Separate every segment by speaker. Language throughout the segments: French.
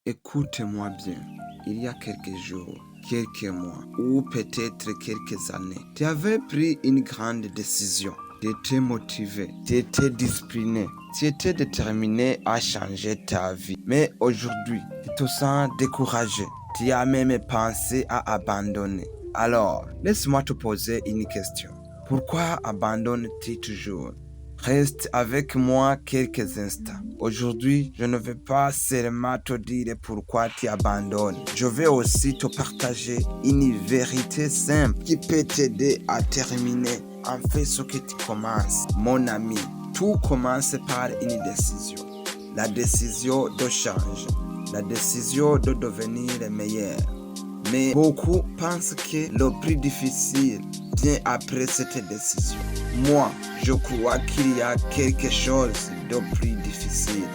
Speaker 1: Écoute-moi bien. Il y a quelques jours, quelques mois ou peut-être quelques années, tu avais pris une grande décision. Tu étais motivé, tu étais discipliné, tu étais déterminé à changer ta vie. Mais aujourd'hui, tu te sens découragé. Tu as même pensé à abandonner. Alors, laisse-moi te poser une question. Pourquoi abandonnes-tu toujours? Reste avec moi quelques instants. Aujourd'hui, je ne vais pas seulement te dire pourquoi tu abandonnes. Je vais aussi te partager une vérité simple qui peut t'aider à terminer en fait ce que tu commences. Mon ami, tout commence par une décision. La décision de changer. La décision de devenir meilleur. Mais beaucoup pensent que le plus difficile vient après cette décision. Moi, je crois qu'il y a quelque chose de plus difficile.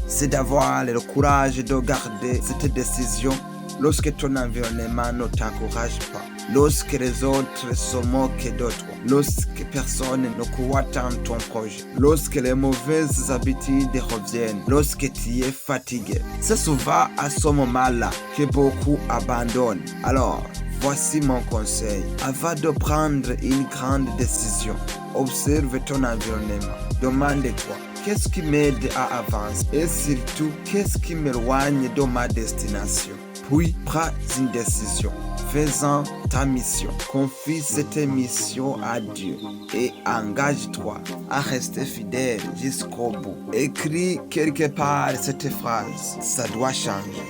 Speaker 1: C'est d'avoir le courage de garder cette décision lorsque ton environnement ne t'encourage pas, lorsque les autres se moquent de toi, lorsque personne ne croit en ton projet, lorsque les mauvaises habitudes reviennent, lorsque tu es fatigué. C'est souvent à ce moment-là que beaucoup abandonnent. Alors, voici mon conseil. Avant de prendre une grande décision, observe ton environnement. Demande-toi, qu'est-ce qui m'aide à avancer? Et surtout, qu'est-ce qui m'éloigne de ma destination? Puis, prends une décision. Fais-en ta mission. Confie cette mission à Dieu et engage-toi à rester fidèle jusqu'au bout. Écris quelque part cette phrase. Ça doit changer.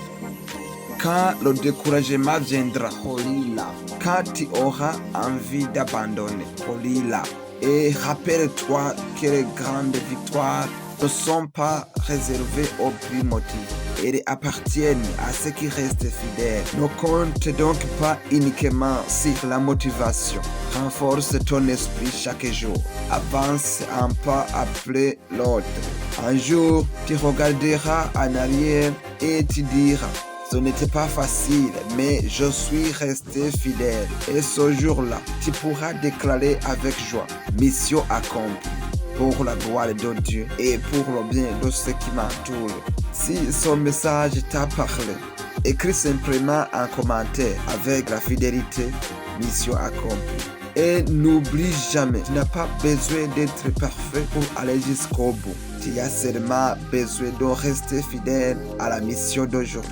Speaker 1: Quand le découragement viendra, relis-la. Quand tu auras envie d'abandonner, relis-la. Et rappelle-toi que les grandes victoires ne sont pas réservées aux plus motivés. Elles appartiennent à ceux qui restent fidèles. Ne compte donc pas uniquement sur la motivation. Renforce ton esprit chaque jour. Avance un pas après l'autre. Un jour, tu regarderas en arrière et tu diras: ce n'était pas facile, mais je suis resté fidèle. Et ce jour-là, tu pourras déclarer avec joie: mission accomplie, pour la gloire de Dieu et pour le bien de ceux qui m'entourent. Si ce message t'a parlé, écris simplement un commentaire avec la fidélité, mission accomplie. Et n'oublie jamais, tu n'as pas besoin d'être parfait pour aller jusqu'au bout. Tu as seulement besoin de rester fidèle à la mission d'aujourd'hui.